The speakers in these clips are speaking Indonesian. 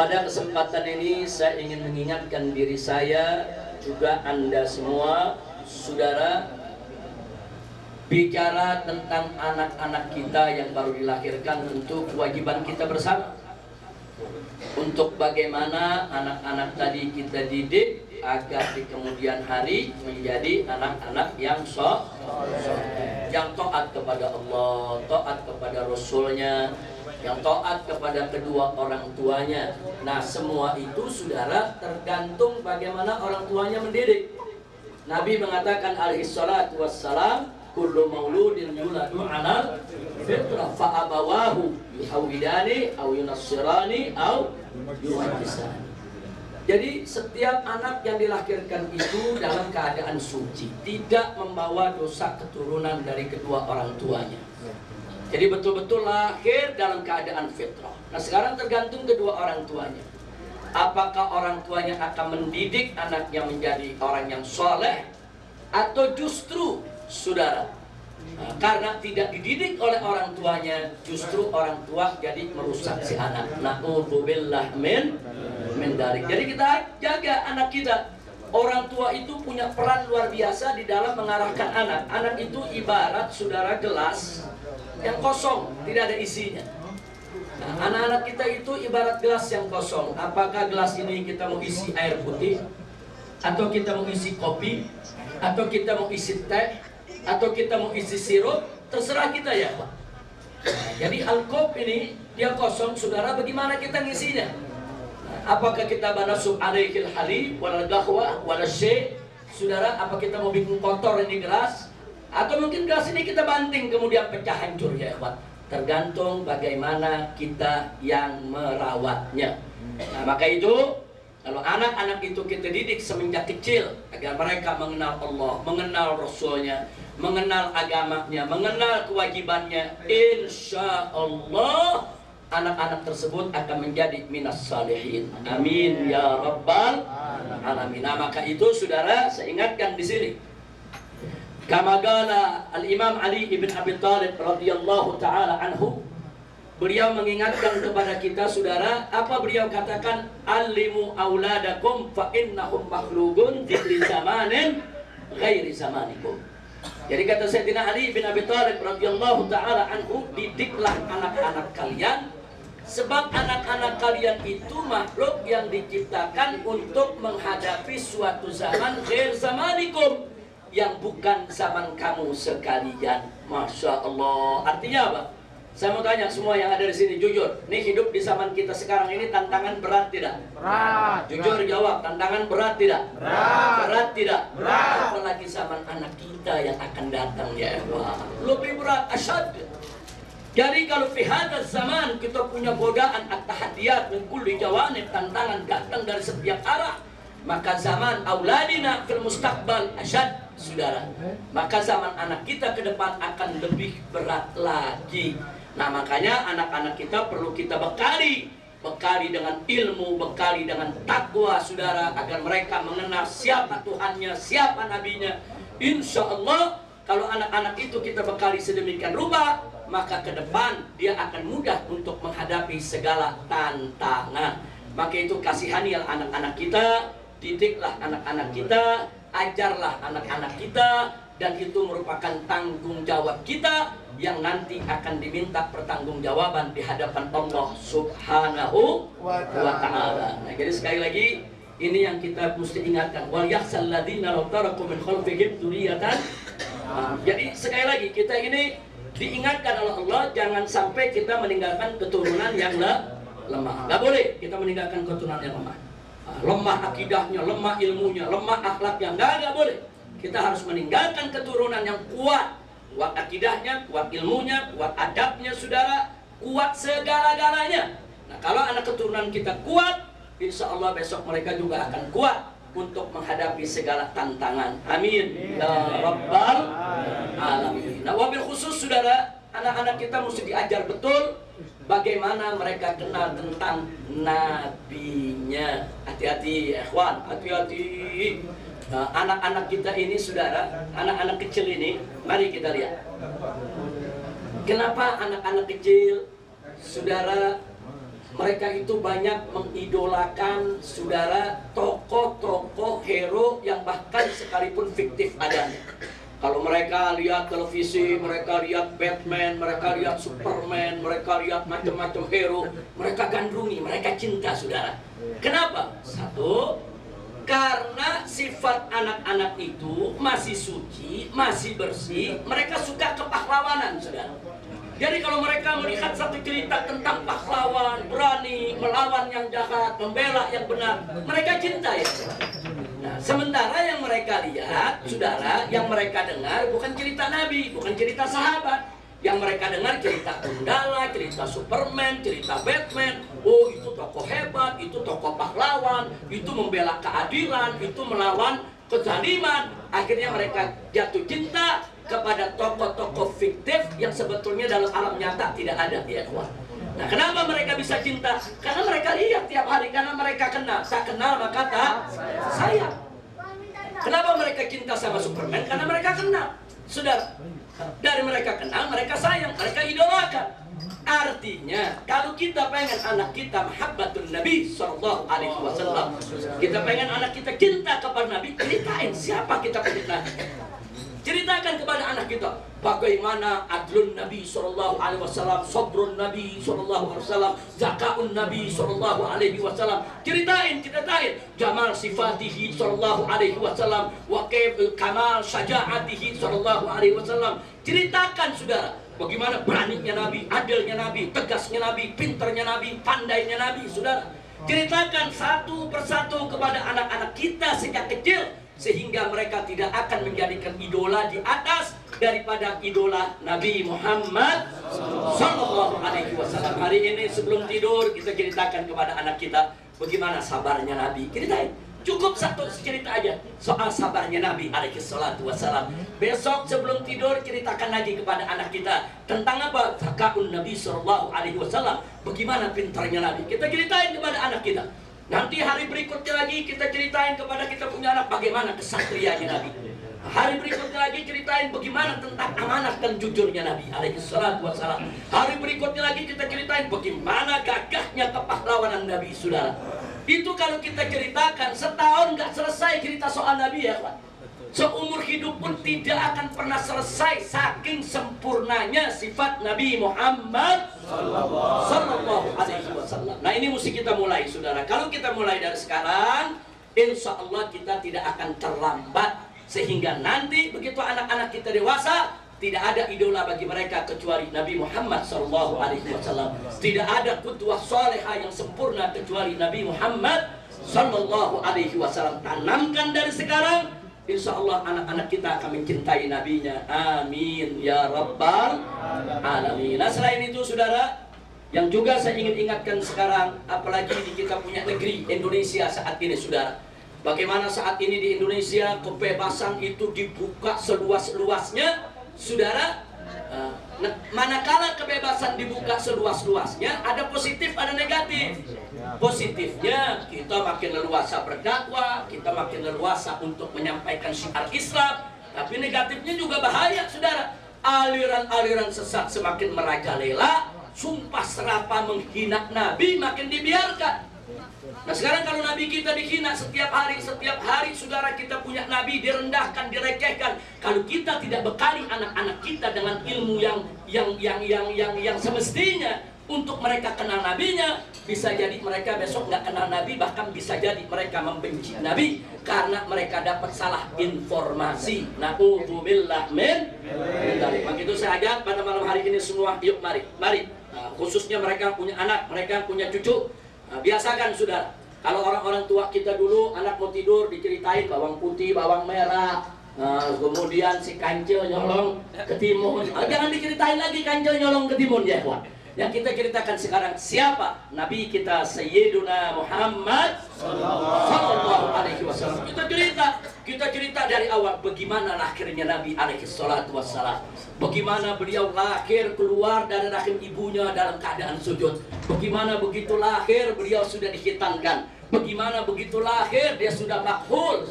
Pada kesempatan ini saya ingin mengingatkan diri saya, juga Anda semua, saudara, bicara tentang anak-anak kita yang baru dilahirkan, tentu kewajiban kita bersama untuk bagaimana anak-anak tadi kita didik agar di kemudian hari menjadi anak-anak yang yang taat kepada Allah, taat kepada Rasulnya, yang taat kepada kedua orang tuanya. Nah, semua itu saudara tergantung bagaimana orang tuanya mendidik. Nabi mengatakan alaihi salatu wassalam, kullu mauludin yuladu ala fitrah fa abawahu yuhawidani au yunassirani au yuwajjisani. Jadi setiap anak yang dilahirkan itu dalam keadaan suci, tidak membawa dosa keturunan dari kedua orang tuanya. Jadi betul-betul lahir dalam keadaan fitrah. Nah, sekarang tergantung kedua orang tuanya. Apakah orang tuanya akan mendidik anaknya menjadi orang yang soleh, atau justru saudara, karena tidak dididik oleh orang tuanya, justru orang tua jadi merusak si anak. Na'udzubillah min dalik. Jadi kita jaga anak kita. Orang tua itu punya peran luar biasa di dalam mengarahkan anak. Anak itu ibarat saudara gelas yang kosong, tidak ada isinya. Nah, anak-anak kita itu ibarat gelas yang kosong. Apakah gelas ini kita mau isi air putih, atau kita mau isi kopi, atau kita mau isi teh, atau kita mau isi sirup, terserah kita ya Pak. Nah, jadi alkohol ini dia kosong, saudara, bagaimana kita ngisinya? Nah, apakah kita banasub alaihil halib wal gahwa wal syai'? Saudara, apa kita mau bikin kotor ini gelas? Atau mungkin gelas ini kita banting kemudian pecah hancur ya Pak. Tergantung bagaimana kita yang merawatnya. Nah, maka itu kalau anak-anak itu kita didik semenjak kecil agar mereka mengenal Allah, mengenal Rasulnya, mengenal agamanya, mengenal kewajibannya, insya Allah anak-anak tersebut akan menjadi minas salihin. Amin ya rabbal alamin. Nah, maka itu saudara, saya ingatkan di sini. Kama qala al-Imam Ali ibn Abi Thalib radhiyallahu taala anhu, beliau mengingatkan kepada kita saudara, apa beliau katakan? Alimu auladakum fa innahum makhluqun di zamanin ghairi zamanikum. Jadi kata Sayyidina Ali bin Abi Thalib radhiyallahu taala anhu, didiklah anak-anak kalian, sebab anak-anak kalian itu makhluk yang diciptakan untuk menghadapi suatu zaman ghair zamanikum, yang bukan zaman kamu sekalian. Masya Allah. Artinya apa? Saya mau tanya semua yang ada di sini, jujur. Nih, hidup di zaman kita sekarang ini tantangan berat tidak? Berat. Jujur jawab, tantangan berat tidak? Berat. Berat tidak? Berat. Apalagi zaman anak kita yang akan datang ya Allah. Lebih berat, asyad. Jadi kalau fi hadzal zaman kita punya godaan at-tahaddiyat min kulli jawanib, tantangan datang dari setiap arah, maka zaman auladina fil mustaqbal asyad, saudara. Maka zaman anak kita ke depan akan lebih berat lagi. Nah, makanya anak-anak kita perlu kita bekali dengan ilmu, bekali dengan takwa, saudara, agar mereka mengenal siapa Tuhannya, siapa nabinya. Insya Allah kalau anak-anak itu kita bekali sedemikian rupa, maka ke depan dia akan mudah untuk menghadapi segala tantangan. Maka itu kasihanilah anak-anak kita, didiklah anak-anak kita, ajarlah anak-anak kita, dan itu merupakan tanggung jawab kita yang nanti akan diminta pertanggungjawaban di hadapan Allah Subhanahu wa ta'ala. Nah, jadi sekali lagi ini yang kita mesti ingatkan, wal yakhsal ladzina law taraku min khalfihim dzurriyyatan. Jadi sekali lagi kita ini diingatkan oleh Allah, jangan sampai kita meninggalkan keturunan yang lemah. Nggak boleh kita meninggalkan keturunan yang lemah. Lemah akidahnya, lemah ilmunya, lemah akhlaknya, nggak boleh. Kita harus meninggalkan keturunan yang kuat, kuat akidahnya, kuat ilmunya, kuat adabnya, saudara, kuat segala-galanya. Nah, kalau anak keturunan kita kuat, insya Allah besok mereka juga akan kuat untuk menghadapi segala tantangan. Amin ya rabbal alamin. Nah, wabil khusus saudara, anak-anak kita mesti diajar betul bagaimana mereka kenal tentang nabinya. Hati-hati ikhwan, hati-hati. Nah, anak-anak kita ini saudara, anak-anak kecil ini, mari kita lihat. Kenapa anak-anak kecil saudara mereka itu banyak mengidolakan saudara tokoh-tokoh hero yang bahkan sekalipun fiktif adanya. Kalau mereka lihat televisi, mereka lihat Batman, mereka lihat Superman, mereka lihat macam-macam hero, mereka gandrungi, mereka cinta saudara. Kenapa? Satu, karena sifat anak-anak itu masih suci, masih bersih, mereka suka kepahlawanan saudara. Jadi kalau mereka melihat satu cerita tentang pahlawan, berani melawan yang jahat, membela yang benar, mereka cinta ya. Nah, sementara yang mereka lihat, saudara, yang mereka dengar bukan cerita Nabi, bukan cerita sahabat. Yang mereka dengar cerita Gundala, cerita Superman, cerita Batman. Oh, itu tokoh hebat, itu tokoh pahlawan, itu membela keadilan, itu melawan kezaliman. Akhirnya mereka jatuh cinta kepada tokoh-tokoh fiktif yang sebetulnya dalam alam nyata tidak ada ya kawan. Nah, kenapa mereka bisa cinta? Karena mereka lihat tiap hari, karena mereka kenal. Tak kenal maka tak sayang. Kenapa mereka cinta sama Superman? Karena mereka kenal. Saudara, dari mereka kenal, mereka sayang, mereka idolakan. Artinya, kalau kita pengen anak kita mahabbatun Nabi Sallallahu Alaihi Wasallam, kita pengen anak kita cinta kepada Nabi, ceritain siapa kita pengen Nabi. Ceritakan kepada anak kita bagaimana adlun Nabi Sallallahu Alaihi Wasallam, sabrun Nabi Sallallahu Alaihi Wasallam, zakaun Nabi Sallallahu Alaihi Wasallam. Ceritain jamal sifatihi Sallallahu Alaihi Wasallam, wa kamal syaja'atihi Sallallahu Alaihi Wasallam. Ceritakan saudara, bagaimana beraninya Nabi, adilnya Nabi, tegasnya Nabi, pinternya Nabi, pandainya Nabi, saudara. Ceritakan satu persatu kepada anak-anak kita sejak kecil, sehingga mereka tidak akan menjadikan idola di atas daripada idola Nabi Muhammad Sallallahu Alaihi Wasallam. Hari ini sebelum tidur kita ceritakan kepada anak kita bagaimana sabarnya Nabi. Ceritain, cukup satu cerita aja soal sabarnya Nabi alaihi salatu wassalam. Besok sebelum tidur ceritakan lagi kepada anak kita tentang apa? Zakaun Nabi Sallallahu Alaihi Wasallam. Bagaimana pintarnya Nabi. Kita ceritain kepada anak kita. Nanti hari berikutnya lagi kita ceritain kepada kita punya anak bagaimana kesatrianya Nabi. Hari berikutnya lagi ceritain bagaimana tentang amanah dan jujurnya Nabi alaihi salatu wassalam. Hari berikutnya lagi kita ceritain bagaimana gagahnya kepahlawanan Nabi, saudara. Itu kalau kita ceritakan setahun nggak selesai cerita soal Nabi ya Pak. Seumur hidup pun tidak akan pernah selesai saking sempurnanya sifat Nabi Muhammad Sallallahu Alaihi Wasallam. Nah, ini mesti kita mulai, saudara. Kalau kita mulai dari sekarang, insya Allah kita tidak akan terlambat, sehingga nanti begitu anak-anak kita dewasa, tidak ada idola bagi mereka kecuali Nabi Muhammad Sallallahu Alaihi Wasallam. Tidak ada qudwah salihah yang sempurna kecuali Nabi Muhammad Sallallahu Alaihi Wasallam. Tanamkan dari sekarang. Insya Allah anak-anak kita akan mencintai nabinya. Amin ya rabbal alamin. Nah, selain itu saudara, yang juga saya ingin ingatkan sekarang, apalagi di kita punya negeri Indonesia saat ini saudara, bagaimana saat ini di Indonesia kebebasan itu dibuka seluas-luasnya saudara. Manakala kebebasan dibuka seluas-luasnya, ada positif ada negatif. Positifnya kita makin leluasa berdakwah, kita makin leluasa untuk menyampaikan syiar Islam. Tapi negatifnya juga bahaya saudara. Aliran-aliran sesat semakin merajalela, sumpah serapah menghina Nabi makin dibiarkan. Nah, sekarang kalau Nabi kita dihina setiap hari saudara, kita punya Nabi direndahkan, direcehkan. Kalau kita tidak bekali anak-anak kita dengan ilmu yang semestinya untuk mereka kenal Nabinya, bisa jadi mereka besok nggak kenal Nabi, bahkan bisa jadi mereka membenci Nabi karena mereka dapat salah informasi. Na'udzubillah min dzalik. Maka itu saya ajak pada malam hari ini semua, yuk mari. Nah, khususnya mereka punya anak, mereka punya cucu. Nah, biasakan saudara, kalau orang-orang tua kita dulu anak mau tidur diceritain bawang putih, bawang merah, kemudian si kancil nyolong ke timun. Jangan diceritain lagi kancil nyolong ke timun ya, Pak. Yang kita ceritakan sekarang siapa? Nabi kita Sayyiduna Muhammad Sallallahu Alaihi Wasallam. Kita cerita dari awal bagaimana lahirnya Nabi alaihi salatu wassalam. Bagaimana beliau lahir keluar dari rahim ibunya dalam keadaan sujud. Bagaimana begitu lahir beliau sudah dihitankan. Bagaimana begitu lahir dia sudah makhul,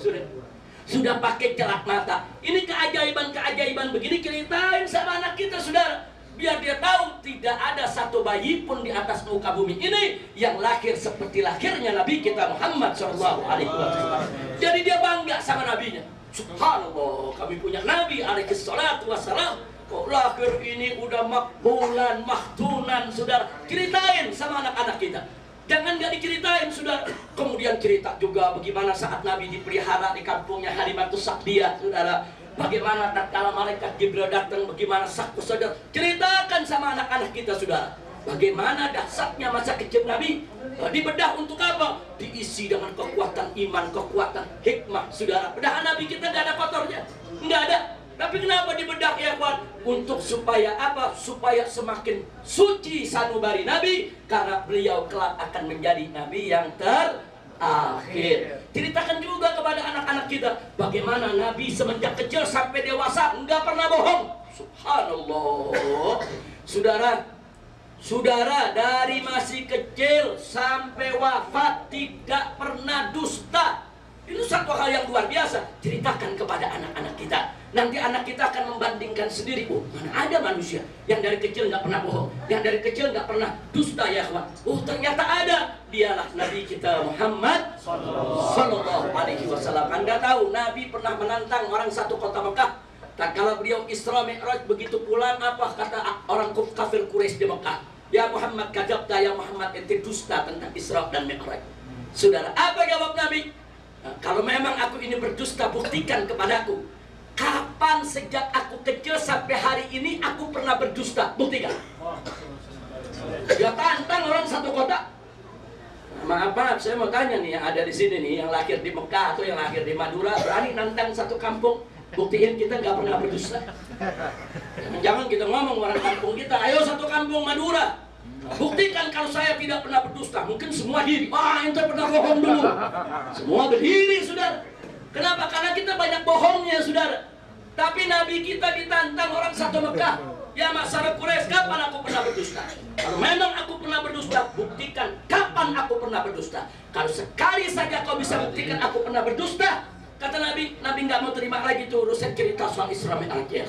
sudah pakai celak mata. Ini keajaiban begini ceritain sama anak kita saudara. biar dia tahu tidak ada satu bayi pun di atas muka bumi ini yang lahir seperti lahirnya Nabi kita Muhammad Shallallahu Alaihi Wasallam. Jadi dia bangga sama nabinya. Subhanallah, kami punya Nabi alaihi salatu wassalam. Kok lahir ini udah makbulan, mahtunan, saudara. Ceritain sama anak-anak kita. Jangan gak diceritain, saudara. Kemudian cerita juga bagaimana saat Nabi dipelihara di kampungnya Halimatus Sa'diyah, saudara. Bagaimana tatkala malaikat Jibril datang, bagaimana sakku saudara. Ceritakan sama anak-anak kita, saudara. Bagaimana dahsyatnya masa kecil Nabi. Dibedah untuk apa? Diisi dengan kekuatan iman, kekuatan hikmah, saudara. Bedahan Nabi kita gak ada kotornya, nggak ada. Tapi kenapa dibedah ya kawan? Untuk supaya apa? Supaya semakin suci sanubari Nabi. Karena beliau kelak akan menjadi Nabi yang terakhir. Ceritakan juga kepada anak-anak kita bagaimana Nabi semenjak kecil sampai dewasa nggak pernah bohong. Subhanallah. Saudara dari masih kecil sampai wafat tidak pernah dusta. Itu satu hal yang luar biasa. Ceritakan kepada anak-anak kita. Nanti anak kita akan membandingkan sendiri. Oh, mana ada manusia yang dari kecil nggak pernah bohong, yang dari kecil nggak pernah dusta ya kawan. Oh, ternyata ada. Dialah Nabi kita Muhammad Sallallahu Alaihi Wasallam. Anda tahu Nabi pernah menantang orang satu kota Mekah. Tak kala beliau Isra Mi'raj, begitu pulang apa kata orang kafir Quraisy di Mekah? Ya Muhammad, kadzabta ya Muhammad, ente dusta tentang Isra dan Mi'raj. Saudara, apa jawab Nabi? Nah, kalau memang aku ini berdusta, buktikan kepadaku. Kapan sejak aku kecil sampai hari ini aku pernah berdusta? Buktikan. Dia tantang orang satu kota. Maaf, saya mau tanya nih, yang ada di sini nih, yang lahir di Mekah atau yang lahir di Madura, berani nantang satu kampung? Buktiin kita nggak pernah berdusta. Jangan kita ngomong orang kampung kita, ayo satu kampung Madura. Buktikan kalau saya tidak pernah berdusta. Mungkin semua diri. Wah, ente pernah bohong dulu. Semua berdiri, saudara. Kenapa? Karena kita banyak bohongnya, saudara. Tapi Nabi kita ditantang orang satu Mekah. Ya masyarakat Quraisy, kapan aku pernah berdusta? Kalau memang aku pernah berdusta, buktikan kapan aku pernah berdusta. Kalau sekali saja kau bisa buktikan aku pernah berdusta, kata Nabi, Nabi nggak mau terima lagi tuh urusan cerita soal Isra Mi'raj ya,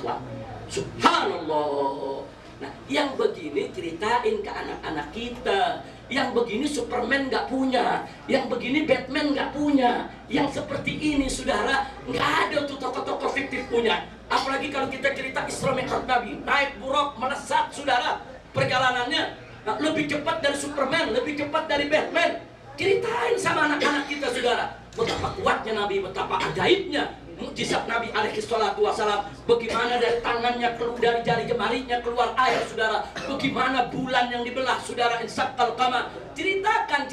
Subhanallah. Nah, yang begini ceritain ke anak-anak kita. Yang begini Superman nggak punya, yang begini Batman nggak punya, yang seperti ini saudara nggak ada tuh tokoh-tokoh fiktif punya. Apalagi kalau kita cerita Isra Mi'raj Nabi, naik buruk melesat saudara perjalanannya, nah, lebih cepat dari Superman, lebih cepat dari Batman. Ceritain sama anak-anak kita saudara, betapa kuatnya Nabi, betapa ajaibnya mukjizat Nabi alaihi salatu wasalam. Bagaimana dari tangannya keluar, dari jari jemarinya keluar air saudara. Bagaimana bulan yang dibelah saudara, insyaqqal qamar. Ceritakan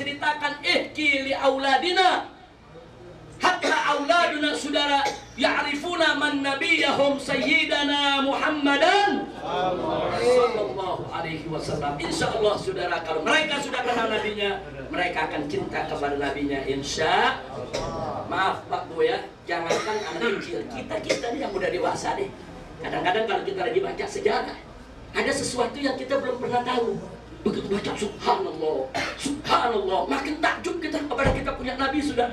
ihki li auladina hatta auladuna saudara ya'rifuna man nabiyahum sayyidana Muhammadan sallallahu alaihi wasallam. Insyaallah saudara, kalau mereka sudah kenal nabinya, mereka akan cinta kepada nabinya insyaallah. Maaf Pak Bu ya, jangankan anak kecil, kita nih yang udah dewasa deh. Kadang-kadang kalau kita lagi baca sejarah, ada sesuatu yang kita belum pernah tahu. Begitu baca subhanallah, subhanallah, makin takjub kita kepada kita punya nabi sudah.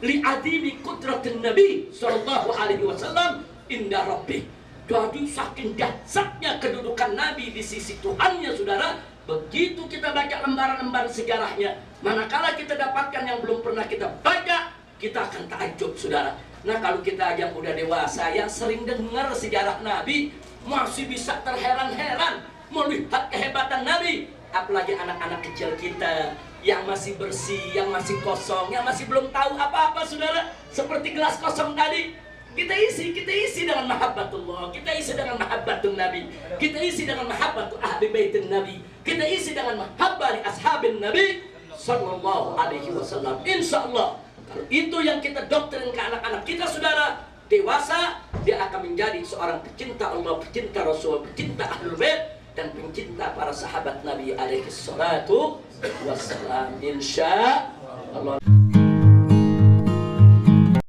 Li'adimi kudratin Nabi sallallahu alaihi wasallam inda rabbih. Jadi saking dahsyatnya kedudukan Nabi di sisi Tuhannya saudara. Begitu kita baca lembaran-lembaran sejarahnya, manakala kita dapatkan yang belum pernah kita baca, kita akan takjub saudara. Nah, kalau kita yang udah dewasa, yang sering dengar sejarah Nabi, masih bisa terheran-heran melihat kehebatan Nabi. Apalagi anak-anak kecil kita yang masih bersih, yang masih kosong, yang masih belum tahu apa-apa saudara. Seperti gelas kosong tadi, kita isi dengan mahabbatullah, kita isi dengan mahabbatun Nabi, kita isi dengan mahabbatul ahli baitin Nabi, kita isi dengan mahabbah ashabin Nabi sallallahu alaihi wasallam. Insyaallah kalau itu yang kita doktrin ke anak-anak kita saudara, dewasa dia akan menjadi seorang pecinta Allah, pecinta Rasul, pecinta Ahlul Bait, dan pencinta para sahabat Nabi alaihi salatu wassalam insyaallah.